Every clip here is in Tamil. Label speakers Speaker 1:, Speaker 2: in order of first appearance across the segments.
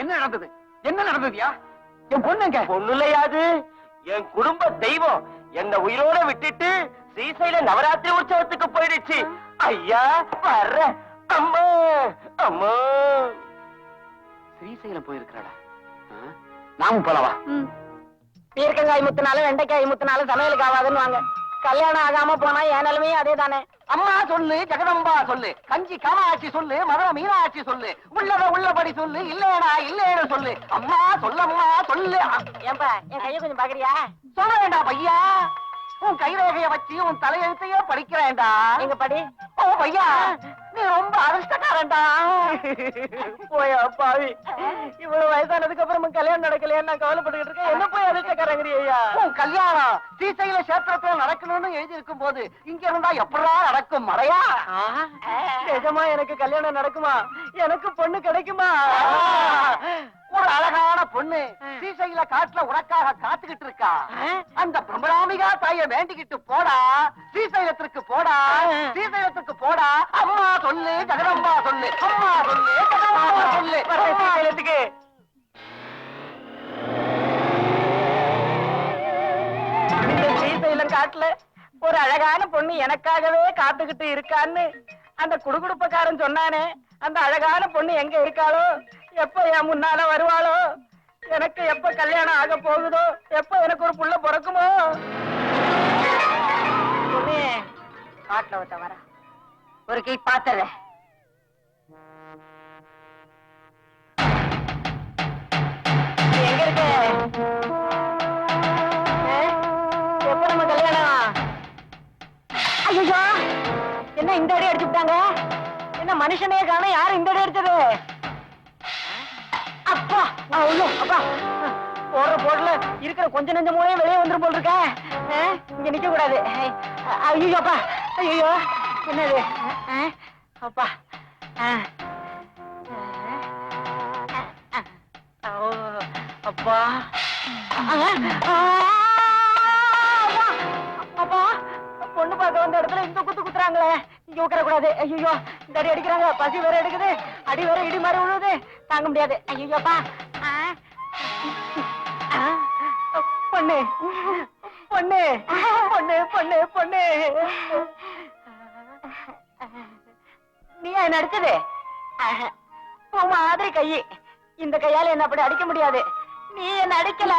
Speaker 1: என்ன நடந்தது? என்ன நடந்ததுயா? என் பொண்ணுங்க.
Speaker 2: பொண்ணுலையாது, என் குடும்ப தெய்வம் என்ன உயிரோட விட்டுட்டு ஸ்ரீசைல நவராத்திரி உற்சவத்துக்கு போயிடுச்சு. ஐயா வர்ற. அம்மா அம்மா.
Speaker 1: ஸ்ரீசைலம் போயிருக்கிறாடா. நாமும் போலவா?
Speaker 3: பீர்க்கங்காய் முத்தினாலும் வெண்டைக்காய் முத்தினாலும் சமையலுக்கு ஆகாதுன்னு வாங்க. கல்யாணம் ஆகாம போனா என் நிலைமையும் அதே தானே.
Speaker 1: அம்மா சொல்லு, ஜெகதம்பா சொல்லு, கஞ்சி காமாட்சி சொல்லு, மதுரை மீனாட்சி சொல்லு, உள்ளத உள்ளபடி சொல்லு, இல்லையடா இல்லையட சொல்லு. அம்மா சொல்லம்மா சொல்லு.
Speaker 3: ஏன்பா என் கைய கொஞ்சம் பாக்குறியா?
Speaker 1: சொல்ல வேண்டாம் பையா. உன் கைரேகைய வச்சு உன் தலையெழுத்தையே படிக்கிறேன்டா.
Speaker 3: எங்க படி.
Speaker 1: ஓ பையா, நீ ரொம்ப அதிர்ஷ்டக்காரன்டா.
Speaker 3: போயா பாவி, இவ்வளவு வயசானதுக்கு அப்புறம் கல்யாணம் நடக்கலையா நான் கவலைப்பட்டுக்கிட்டு இருக்கேன். என்ன போய் அதிர்ஷ்டக்காரங்கிறியா?
Speaker 1: உன் கல்யாணம் ஸ்ரீசைல சேத்திரத்துல நடக்கணும்னு எழுதி இருக்கும் போது இங்க இருந்தா எப்படா நடக்கும் மறையா?
Speaker 3: நிஜமா எனக்கு கல்யாணம் நடக்குமா? எனக்கு பொண்ணு கிடைக்குமா?
Speaker 1: ஒரு அழகான பொண்ணு ஸ்ரீசைல காட்டுல உனக்காக காத்துக்கிட்டு இருக்கா. அந்த பிரம்மராமிகா தாய வேண்டிக்கிட்டு போடா, ஸ்ரீசைலத்திற்கு போடா, ஸ்ரீசைலத்துக்கு போடா. அம்மா சொல்லு, ஜெகதம்பா சொல்லு, அம்மா சொல்லு, ஜெகதம்பா சொல்லு.
Speaker 3: ஸ்ரீசைலத்துக்கு இந்த ஸ்ரீசைலம் காட்டுல ஒரு அழகான பொண்ணு எனக்காகவே காத்துக்கிட்டு இருக்கான்னு அந்த குடுகுடுப்பக்காரன் சொன்னானே. அந்த அழகான பொண்ணு எங்க இருக்காளோ, எப்ப என் முன்னால வருவாளோ, எனக்கு எப்ப கல்யாணம் ஆக போகுதோ, எப்ப எனக்கு ஒரு புள்ள பிறக்குமோ. காட்டுல ஒருத்த வர ஒரு கை பார்த்தத எங்க இருக்க? எப்ப நம்ம கல்யாணம்? ஐயோ, என்ன இந்த அடி அடிச்சுட்டாங்க? என்ன மனுஷனே காண, யாரு இந்த அடி அடிச்சது? அப்பா ஐயோ, அப்பா போடுற போடல இருக்கிற கொஞ்ச நெஞ்ச மூலையும் வெளியே வந்துரும் போல் இருக்க. இங்க நிக்க கூடாது. ஐயோ அப்பா, ஐயோ என்னது? அப்பா அப்பா அப்பா, பொண்ணு பார்க்க வந்த இடத்துல இந்த குத்து குத்துறாங்களே, இங்க உட்கார கூடாது. ஐயோ இந்த அடி அடிக்கிறாங்க, பசி வேற எடுக்குது, அடி வேற இடி மாதிரி விழுவுது, தாங்க முடியாது. ஐயோப்பா பொண்ணு பொண்ணு பொண்ணு பொண்ணு பொண்ணு. நீ என்ன அடிச்சது? உன் மாதிரி கை, இந்த கையால என்ன அப்படி அடிக்க முடியாது. நீ என்ன அடிக்கல.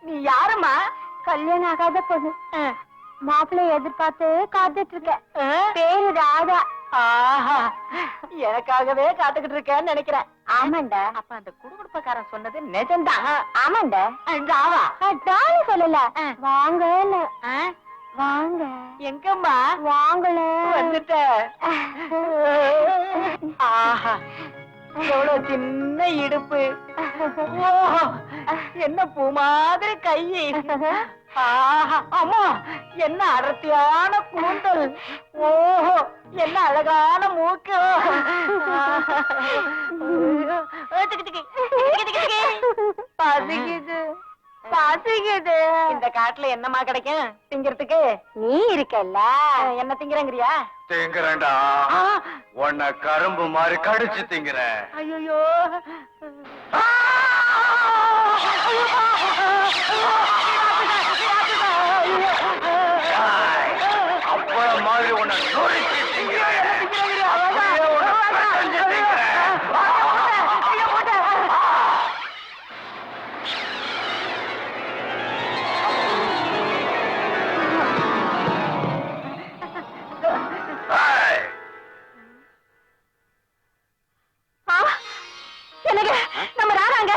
Speaker 3: நீ யாருமா?
Speaker 4: கல்யாணம் ஆகாத பொண்ணு, மாப்பிள்ளைய எதிர்பார்த்து காத்துட்டு இருக்க. பேரு ராதா.
Speaker 3: ஆஹா, எனக்காகவே காத்துக்கிட்டு இருக்கேன்னு நினைக்கிறேன்.
Speaker 4: ஆமாண்டா.
Speaker 3: அப்ப அந்த குடுகுடுப்பக்காரன் சொன்னது நிஜம்தான்.
Speaker 4: ஆமாண்டா.
Speaker 3: ராவா
Speaker 4: டாலி சொல்லல, வாங்க வாங்க.
Speaker 3: எங்கம்மா?
Speaker 4: வாங்கல
Speaker 3: வந்துட்ட. ஆஹா, எவ்வளவு சின்ன இடுப்பு, ஓஹோ என்ன பூ மாதிரி கை, ஆஹா அம்மா என்ன அடர்த்தியான கூந்தல், ஓஹோ என்ன அழகான மூக்கு. பசிக்குது பசிக்குது. இந்த காட்டுல என்னமா கிடைக்கும் திங்கிறதுக்கு?
Speaker 4: நீ இருக்கல்ல,
Speaker 3: என்ன திங்கிறங்கிறியா?
Speaker 2: திங்கிறேன்டா, உன்னை கரும்பு மாதிரி கடிச்சு திங்கிறேன்.
Speaker 3: ஐயோ
Speaker 2: அப்ப மாதிரி உன்னை நொறுக்கி திங்கிறேன்.
Speaker 3: நம்ம ராதாங்க.